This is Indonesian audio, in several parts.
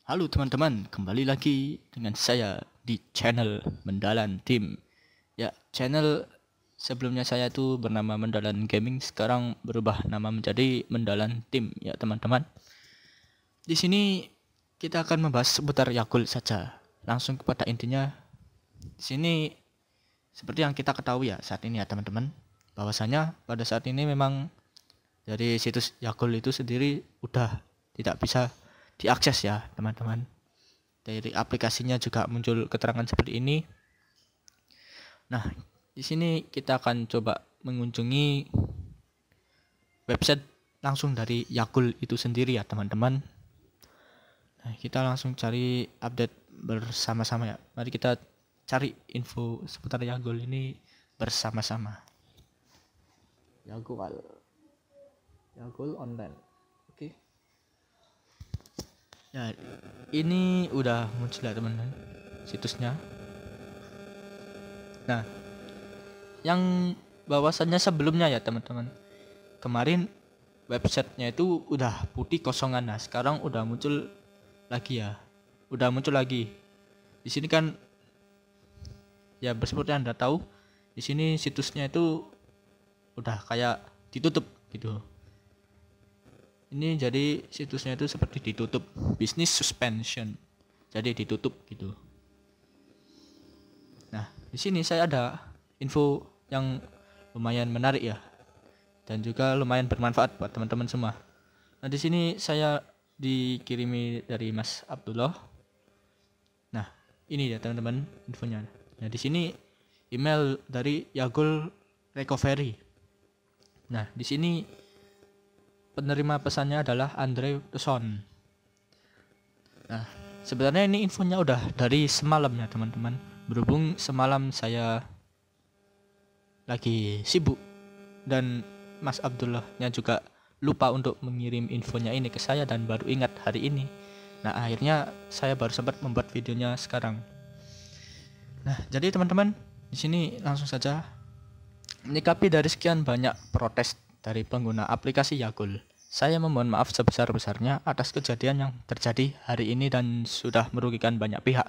Halo teman-teman, kembali lagi dengan saya di channel Mendalan Tim. Ya, channel sebelumnya saya itu bernama Mendalan Gaming, sekarang berubah nama menjadi Mendalan Tim ya teman-teman. Di sini kita akan membahas seputar Yakult saja. Langsung kepada intinya. Di sini seperti yang kita ketahui ya saat ini ya teman-teman, bahwasanya pada saat ini memang dari situs Yakult itu sendiri udah tidak bisa diakses ya teman-teman. Dari aplikasinya juga muncul keterangan seperti ini. Nah, di sini kita akan coba mengunjungi website langsung dari Yakult itu sendiri ya teman-teman. Nah, kita langsung cari update bersama-sama ya. Mari kita cari info seputar Yakult ini bersama-sama. Yakult online. Oke. Ya, ini udah muncul ya teman-teman situsnya. Nah, yang bahwasannya sebelumnya ya teman-teman, kemarin websitenya itu udah putih kosongan. Nah, sekarang udah muncul lagi ya. Udah muncul lagi. Di sini kan ya seperti Anda tahu, di sini situsnya itu udah kayak ditutup gitu. Ini jadi situsnya itu seperti ditutup, business suspension. Jadi ditutup gitu. Nah, di sini saya ada info yang lumayan menarik ya, dan juga lumayan bermanfaat buat teman-teman semua. Nah, di sini saya dikirimi dari Mas Abdullah. Nah, ini ya teman-teman infonya. Nah, di sini email dari Yakult Recovery. Nah, di sini penerima pesannya adalah Andre Tuson. Nah, sebenarnya ini infonya udah dari semalam ya teman-teman. Berhubung semalam saya lagi sibuk dan Mas Abdullahnya juga lupa untuk mengirim infonya ini ke saya dan baru ingat hari ini. Nah, akhirnya saya baru sempat membuat videonya sekarang. Nah, jadi teman-teman, di sini langsung saja menyikapi dari sekian banyak protes dari pengguna aplikasi Yakult. Saya memohon maaf sebesar-besarnya atas kejadian yang terjadi hari ini dan sudah merugikan banyak pihak.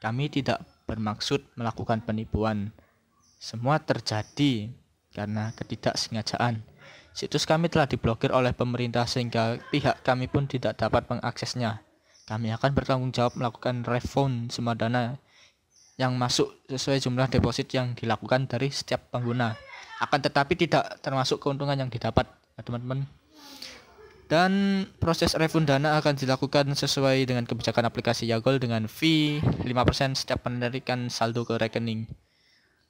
Kami tidak bermaksud melakukan penipuan. Semua terjadi karena ketidaksengajaan. Situs kami telah diblokir oleh pemerintah sehingga pihak kami pun tidak dapat mengaksesnya. Kami akan bertanggung jawab melakukan refund semua dana yang masuk sesuai jumlah deposit yang dilakukan dari setiap pengguna. Akan tetapi tidak termasuk keuntungan yang didapat ya teman-teman. Dan proses refund dana akan dilakukan sesuai dengan kebijakan aplikasi Yakult dengan fee 5% setiap penarikan saldo ke rekening.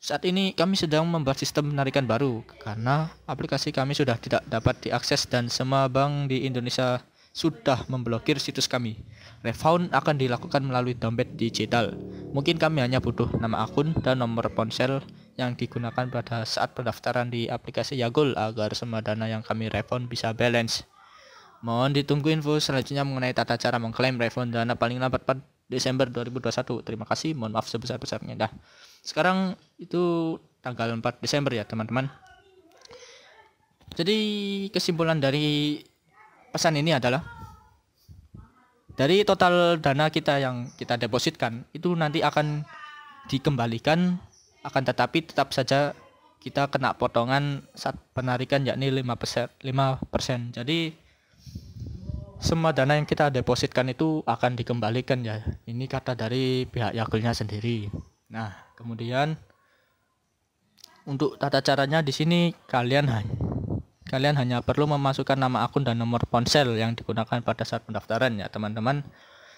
Saat ini kami sedang membuat sistem penarikan baru karena aplikasi kami sudah tidak dapat diakses dan semua bank di Indonesia sudah memblokir situs kami. Refund akan dilakukan melalui dompet digital. Mungkin kami hanya butuh nama akun dan nomor ponsel yang digunakan pada saat pendaftaran di aplikasi Yakult agar semua dana yang kami refund bisa balance. Mohon ditunggu info selanjutnya mengenai tata cara mengklaim refund dana paling lambat 4 Desember 2021. Terima kasih, mohon maaf sebesar-besarnya. Dah. Sekarang itu tanggal 4 Desember ya teman-teman. Jadi kesimpulan dari pesan ini adalah dari total dana kita yang kita depositkan itu nanti akan dikembalikan, akan tetapi tetap saja kita kena potongan saat penarikan yakni 5%. Jadi semua dana yang kita depositkan itu akan dikembalikan ya. Ini kata dari pihak Yakultnya sendiri. Nah, kemudian untuk tata caranya di sini kalian hanya perlu memasukkan nama akun dan nomor ponsel yang digunakan pada saat pendaftaran ya teman-teman.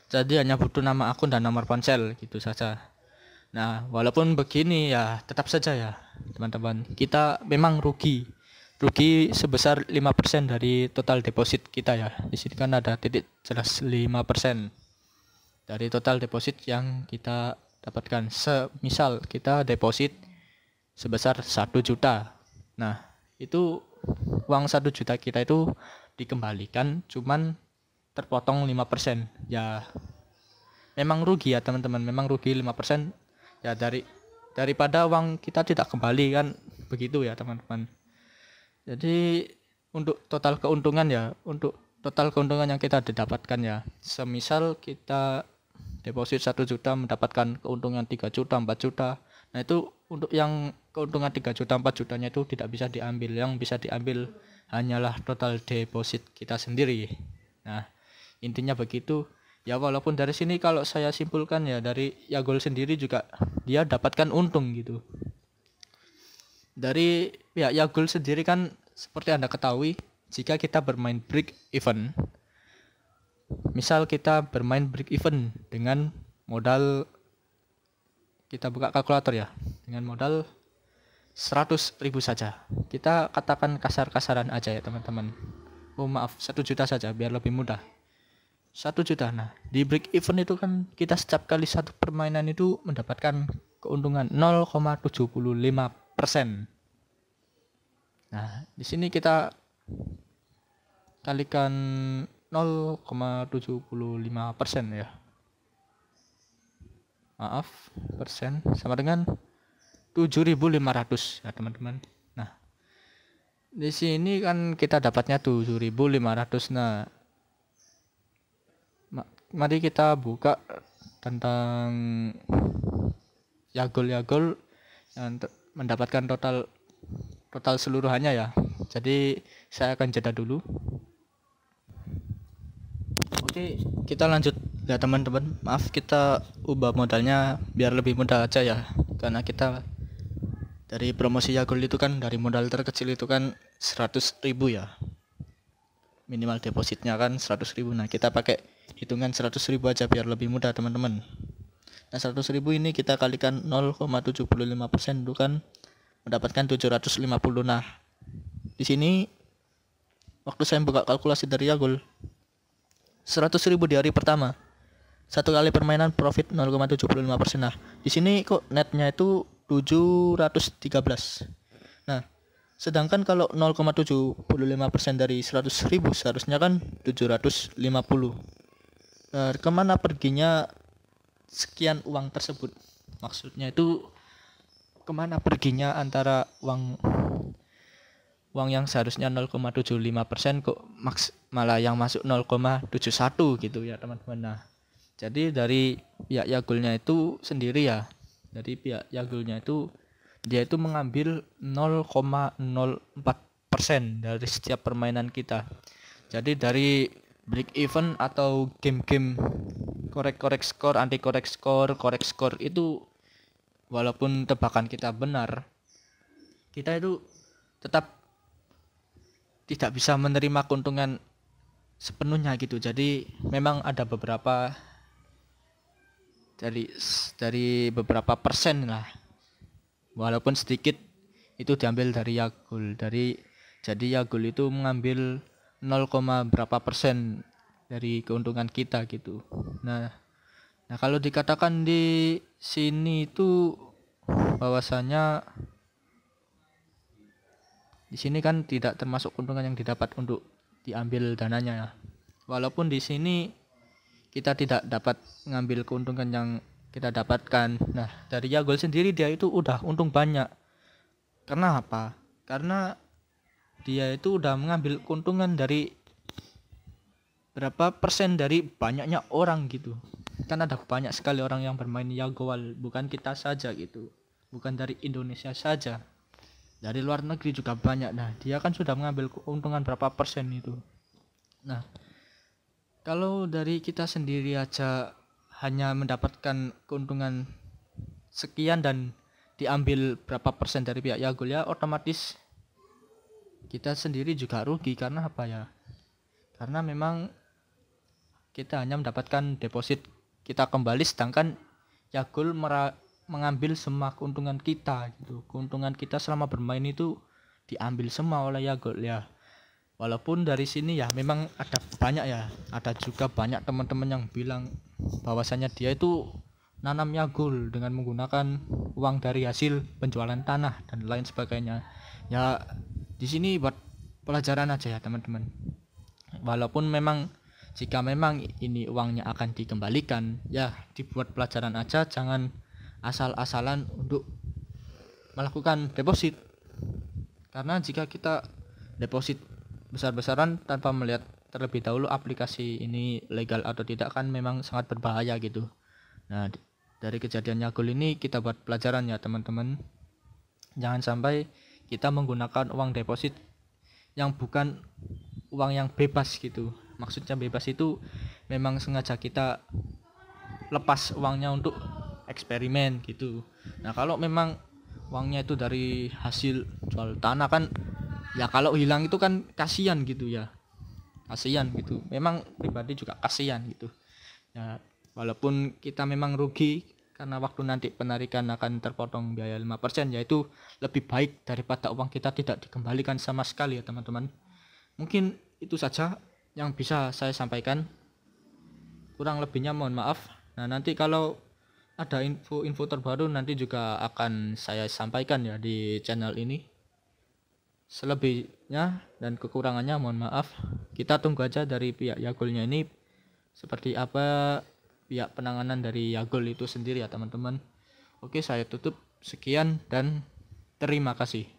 Jadi hanya butuh nama akun dan nomor ponsel gitu saja. Nah, walaupun begini ya tetap saja ya teman-teman, kita memang rugi sebesar 5% dari total deposit kita ya. Di sini kan ada titik jelas 5% dari total deposit yang kita dapatkan. Semisal kita deposit sebesar 1 juta. Nah, itu uang 1 juta kita itu dikembalikan cuman terpotong 5%. Ya memang rugi ya teman-teman, memang rugi 5%. Ya daripada uang kita tidak kembali kan begitu ya teman-teman. Jadi untuk total keuntungan ya, untuk total keuntungan yang kita didapatkan ya. Semisal kita deposit 1 juta mendapatkan keuntungan 3 juta, 4 juta. Nah, itu untuk yang keuntungan 3 juta, 4 jutanya itu tidak bisa diambil. Yang bisa diambil hanyalah total deposit kita sendiri. Nah, intinya begitu. Ya, walaupun dari sini kalau saya simpulkan ya, dari Yagul sendiri juga dia dapatkan untung gitu. Dari pihak Yagul sendiri kan seperti Anda ketahui, jika kita bermain break even, misal kita bermain break even dengan modal, kita buka kalkulator ya, dengan modal 100.000 saja. Kita katakan kasar-kasaran aja ya teman-teman. Oh maaf, 1 juta saja biar lebih mudah. 1 juta. Nah, di break even itu kan kita setiap kali satu permainan itu mendapatkan keuntungan 0,75%. Nah, di sini kita kalikan 0,75% ya. Maaf, persen sama dengan 7.500 ya teman-teman. Nah, di sini kan kita dapatnya 7.500. Nah, mari kita buka tentang Yagul yang mendapatkan total seluruhannya ya. Jadi saya akan jeda dulu. Oke, kita lanjut ya teman-teman. Maaf, kita ubah modalnya biar lebih mudah aja ya. Karena kita dari promosi Yagul itu kan dari modal terkecil itu kan 100.000 ya. Minimal depositnya kan 100.000. Nah, kita pakai hitungan 100.000 aja biar lebih mudah teman-teman. Nah, 100.000 ini kita kalikan 0,75% itu kan mendapatkan 750. Nah, di sini waktu saya buka kalkulasi dari Yagul, 100.000 di hari pertama, satu kali permainan profit 0,75%. Nah, di sini kok netnya itu 713. Nah, sedangkan kalau 0,75% dari 100.000 seharusnya kan 750. Nah, kemana perginya sekian uang tersebut? Maksudnya itu kemana perginya antara uang yang seharusnya 0,75% kok malah yang masuk 0,71 gitu ya teman-teman. Nah, jadi dari pihak Yagulnya itu sendiri ya, dari pihak Yagulnya itu dia itu mengambil 0,04% dari setiap permainan kita. Jadi dari break even atau game-game korek skor, anti korek skor, korek skor itu walaupun tebakan kita benar, kita itu tetap tidak bisa menerima keuntungan sepenuhnya gitu. Jadi memang ada beberapa dari beberapa persen lah, walaupun sedikit itu diambil dari Yagul. Jadi Yagul itu mengambil 0, berapa persen dari keuntungan kita gitu. Nah kalau dikatakan di sini itu bahwasanya di sini kan tidak termasuk keuntungan yang didapat untuk diambil dananya ya. Walaupun di sini kita tidak dapat mengambil keuntungan yang kita dapatkan. Nah, dari Yagul sendiri dia itu udah untung banyak. Karena apa? Karena dia itu udah mengambil keuntungan dari berapa persen dari banyaknya orang gitu. Kan ada banyak sekali orang yang bermain Yagul, bukan kita saja gitu. Bukan dari Indonesia saja. Dari luar negeri juga banyak. Nah, dia kan sudah mengambil keuntungan berapa persen itu. Nah, kalau dari kita sendiri aja hanya mendapatkan keuntungan sekian dan diambil berapa persen dari pihak Yagul ya, otomatis kita sendiri juga rugi. Karena apa ya? Karena memang kita hanya mendapatkan deposit kita kembali, sedangkan Yagul mengambil semua keuntungan kita gitu. Keuntungan kita selama bermain itu diambil semua oleh Yagul ya. Walaupun dari sini ya memang ada banyak ya, ada juga banyak teman-teman yang bilang bahwasanya dia itu nanam Yagul dengan menggunakan uang dari hasil penjualan tanah dan lain sebagainya. Ya di sini buat pelajaran aja ya teman-teman. Walaupun memang jika memang ini uangnya akan dikembalikan, ya dibuat pelajaran aja, jangan asal-asalan untuk melakukan deposit. Karena jika kita deposit besar-besaran tanpa melihat terlebih dahulu aplikasi ini legal atau tidak, kan memang sangat berbahaya gitu. Nah, dari kejadian Yagul ini kita buat pelajaran ya teman-teman. Jangan sampai kita menggunakan uang deposit yang bukan uang yang bebas gitu. Maksudnya bebas itu memang sengaja kita lepas uangnya untuk eksperimen gitu. Nah, kalau memang uangnya itu dari hasil jual tanah kan ya, kalau hilang itu kan kasihan gitu ya. Kasihan gitu. Memang pribadi juga kasihan gitu. Ya, walaupun kita memang rugi karena waktu nanti penarikan akan terpotong biaya 5%, yaitu lebih baik daripada uang kita tidak dikembalikan sama sekali ya teman-teman. Mungkin itu saja yang bisa saya sampaikan. Kurang lebihnya mohon maaf. Nah, nanti kalau ada info-info terbaru nanti juga akan saya sampaikan ya di channel ini. Selebihnya dan kekurangannya mohon maaf. Kita tunggu aja dari pihak Yagulnya ini seperti apa, pihak penanganan dari Yagul itu sendiri ya teman-teman. Oke, saya tutup. Sekian dan terima kasih.